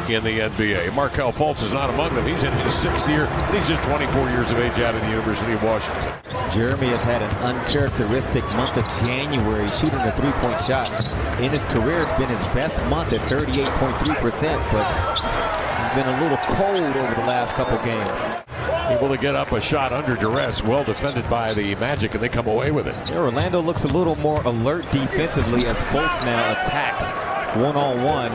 in the NBA. Markelle Fultz is not among them. He's in his 6th year. He's just 24 years of age out of the University of Washington. Jeremy has had an uncharacteristic month of January shooting a three-point shot. In his career, it's been his best month at 38.3%, but he's been a little cold over the last couple games. Able to get up a shot under duress, well defended by the Magic, and they come away with it. Yeah, Orlando looks a little more alert defensively as Fultz now attacks one-on-one.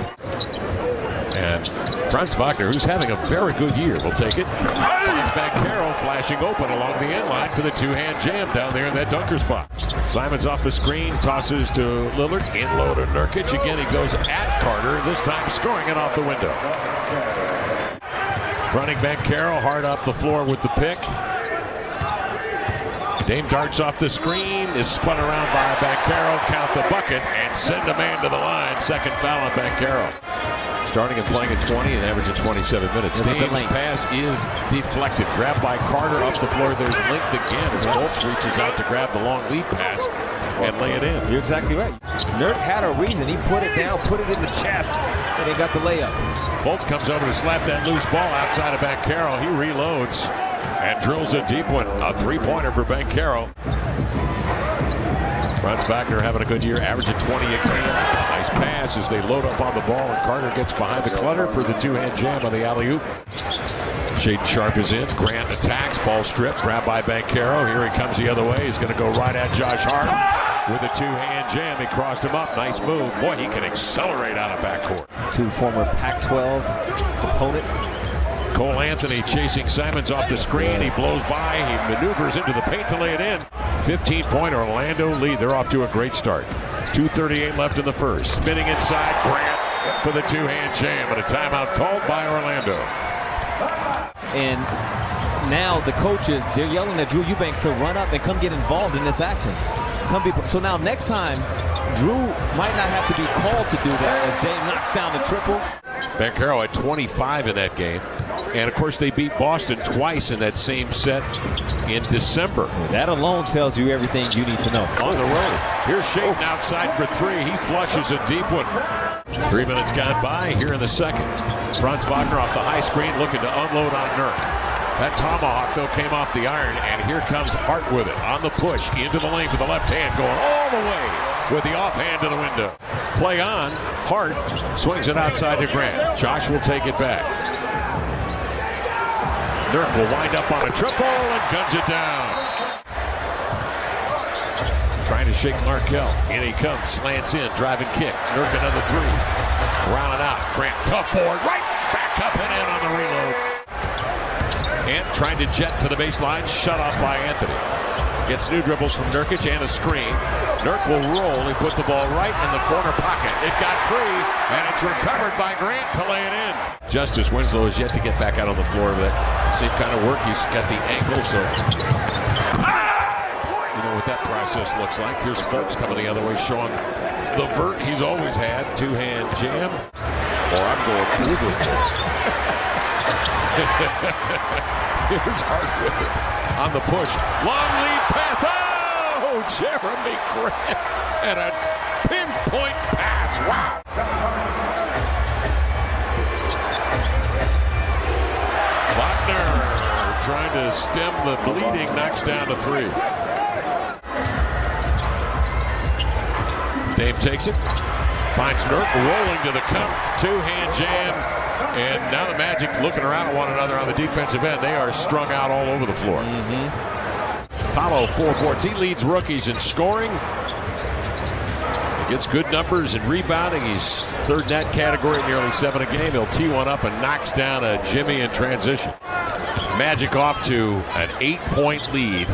And Franz Wagner, who's having a very good year, will take it. Finds Banchero flashing open along the end line for the two-hand jam down there in that dunker spot. Simons off the screen, tosses to Lillard, in low to Nurkic. Again, he goes at Carter, this time scoring it off the window. Running Banchero hard up the floor with the pick. Dame darts off the screen, is spun around by Banchero, count the bucket, and send a man to the line. Second foul on Banchero. Starting and playing at 20 and averaging 27 minutes. Dame's pass is deflected. Grabbed by Carter up the floor. There's linked again as Fultz reaches out to grab the long lead pass and lay it in. You're exactly right. Nurk had a reason. He put it down, put it in the chest, and he got the layup. Fultz comes over to slap that loose ball outside of Banchero. He reloads and drills a deep one. A three-pointer for Banchero. Franz Wagner having a good year, averaging 20 a game. Nice pass as they load up on the ball, and Carter gets behind the clutter for the two-hand jam on the alley-oop. Shaedon Sharpe is in. Grant attacks. Ball stripped. Grabbed by Banchero. Here he comes the other way. He's going to go right at Josh Hart with a two-hand jam. He crossed him up. Nice move. Boy, he can accelerate out of backcourt. Two former Pac-12 opponents. Cole Anthony chasing Simons off the screen. He blows by. He maneuvers into the paint to lay it in. 15-point Orlando lead. They're off to a great start. 2:38 left in the first. Spinning inside. Grant for the two-hand jam, and a timeout called by Orlando. And now the coaches, they're yelling at Drew Eubanks to run up and come get involved in this action. So now next time, Drew might not have to be called to do that as Dame knocks down the triple. Banchero at 25 in that game. And, of course, they beat Boston twice in that same set in December. That alone tells you everything you need to know. On the road. Here's Shaedon outside for three. He flushes a deep one. 3 minutes gone by here in the second. Franz Wagner off the high screen looking to unload on Nurk. That tomahawk, though, came off the iron, and here comes Hart with it. On the push, into the lane with the left hand, going all the way with the offhand to the window. Play on. Hart swings it outside to Grant. Josh will take it back. Nurk will wind up on a triple and guns it down. Trying to shake Markelle. In he comes, slants in, driving kick. Nurk another three. Round out. Grant, tough board, right back up and in on the reload. Ant trying to jet to the baseline, shut off by Anthony. Gets new dribbles from Nurkic and a screen. Nurk will roll. He put the ball right in the corner pocket. It got free, and it's recovered by Grant to lay it in. Justice Winslow is yet to get back out on the floor of that same kind of work. He's got the ankle, so you know what that process looks like. Here's Fultz coming the other way, showing the vert he's always had. Two-hand jam. Or I'm going over. Here's Hart with it. On the push. Long lead pass. Oh, Jeremy Grant. And a pinpoint pass. Wow. Wagner trying to stem the bleeding. Knocks down to three. Dame takes it. Finds Nurk rolling to the cup. Two-hand jam. And now the Magic looking around at one another on the defensive end. They are strung out all over the floor. Paolo, 4 boards. He leads rookies in scoring. Gets good numbers in rebounding. He's third in that category, nearly 7 a game. He'll tee one up and knocks down a Jimmy in transition. Magic off to an 8-point lead.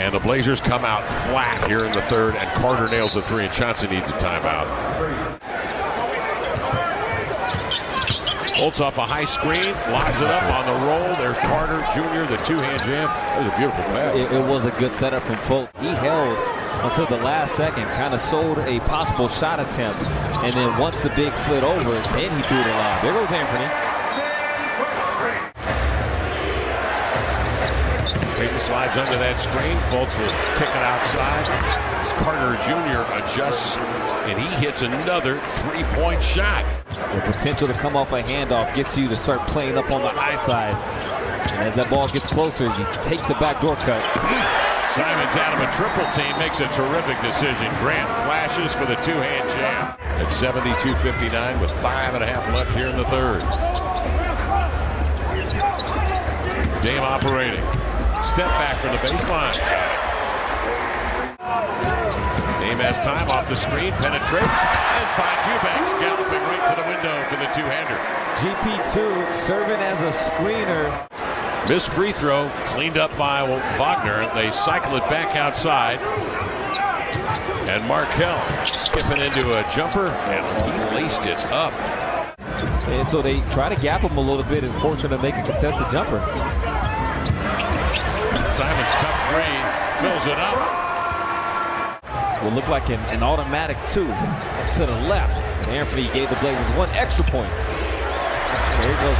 And the Blazers come out flat here in the third. And Carter nails a three, and Johnson needs a timeout. Fultz off a high screen, lines it up on the roll. There's Carter Jr., the two-hand jam. It was a beautiful pass. It was a good setup from Fultz. He held until the last second, kind of sold a possible shot attempt. And then once the big slid over, then he threw the lob. There goes Anthony. Payton slides under that screen. Fultz will kick it outside. As Carter Jr. adjusts, and he hits another three-point shot. The potential to come off a handoff gets you to start playing up on the high side. And as that ball gets closer, you take the backdoor cut. Simons out of a triple team makes a terrific decision. Grant flashes for the two-hand jam at 72-59 with 5.5 left here in the third. Dame operating. Step back from the baseline. Dame has time off the screen, penetrates, and finds Eubanks galloping right to the window for the two-hander. GP2 serving as a screener. Missed free throw, cleaned up by Wagner. They cycle it back outside. And Markelle skipping into a jumper, and he laced it up. And so they try to gap him a little bit and force him to make a contested jumper. Simons tough three, fills it up. Will look like an automatic two to the left. And Anthony gave the Blazers one extra point. There he goes.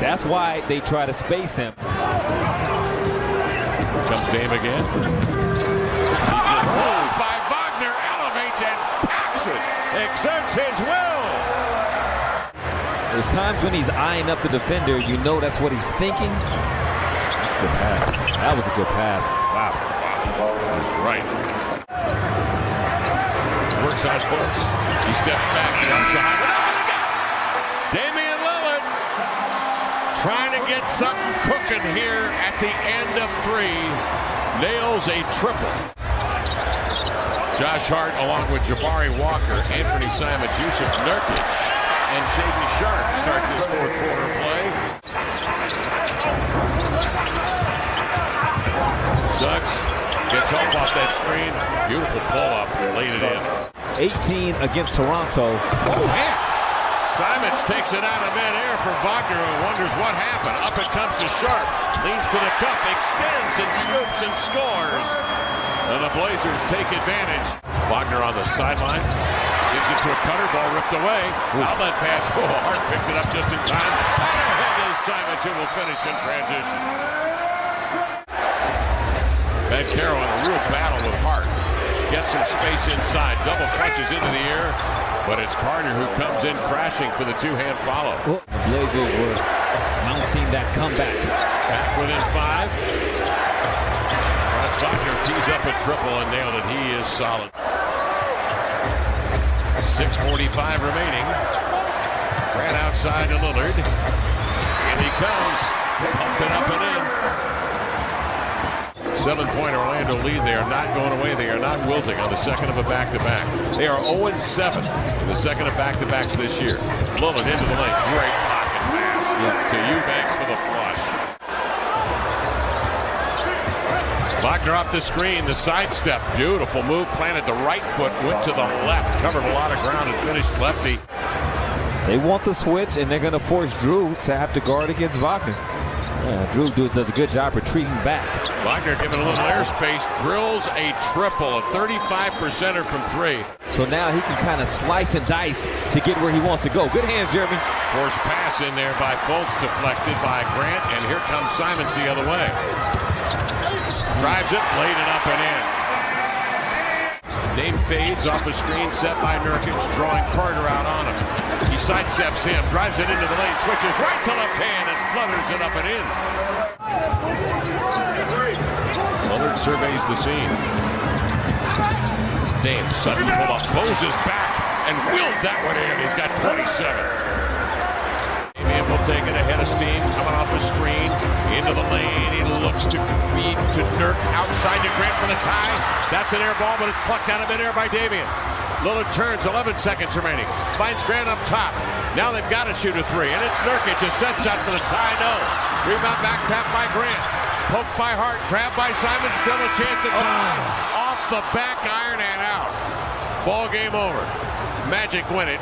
That's why they try to space him. Comes Dame again. Rolls by Wagner, elevates and packs it. Exerts his will. There's times when he's eyeing up the defender. You know that's what he's thinking. That's a good pass. That was a good pass. Wow. That's right. Works on Fultz. He steps back. Damian Lillard trying to get something cooking here at the end of three. Nails a triple. Josh Hart along with Jabari Walker, Anthony Simons, Jusuf Nurkic, and Shaedon Sharpe start this fourth quarter play. Suggs gets home off that screen. Beautiful pull-up. Laid it in. 18 against Toronto. Oh, man. Simons takes it out of midair for Wagner, who wonders what happened. Up it comes to Sharpe. Leads to the cup. Extends and scoops and scores. And the Blazers take advantage. Wagner on the sideline. Gives it to a cutter. Ball ripped away. Outlet pass. Oh, Hart picked it up just in time. And ahead is Simons, who will finish in transition. Banchero in a real battle with Hart. Gets some space inside. Double clutches into the air. But it's Carter who comes in crashing for the two-hand follow. The Blazers were mounting that comeback. Back within 5. Franz Wagner tees up a triple and nailed it. He is solid. 6:45 remaining. Grant outside to Lillard. In he comes. Pumped it up and in. 7-point Orlando lead. They are not going away. They are not wilting on the second of a back-to-back. They are 0-7 in the second of back-to-backs this year. Lillard into the lane. Great pocket pass to Eubanks for the flush. Wagner off the screen. The sidestep. Beautiful move. Planted the right foot. Went to the left. Covered a lot of ground and finished lefty. They want the switch, and they're going to force Drew to have to guard against Wagner. Drew does a good job retreating back. Wagner giving a little airspace, drills a triple, a 35%er from 3. So now he can kind of slice and dice to get where he wants to go. Good hands, Jeremy. Forced pass in there by Fultz, deflected by Grant, and here comes Simons the other way. Drives it, laid it up and in. Dame fades off the screen set by Nurkic, drawing Carter out on him. He sidesteps him, drives it into the lane, switches right to left hand, and flutters it up and in. Lillard surveys the scene. Dame, sudden pull up, Bose's back, and willed that one in. He's got 27. Damian will take it ahead of steam, coming off the screen, into the lane. He looks to feed to Nurk, outside to Grant for the tie. That's an air ball, but it's plucked out of midair by Damian. Lillard turns, 11 seconds remaining. Finds Grant up top. Now they've got to shoot a 3, and it's Nurkic, a set shot for the tie, no. Rebound back tap by Grant. Poked by Hart, grabbed by Simon, still a chance to tie. Off the back iron and out. Ball game over. Magic win it.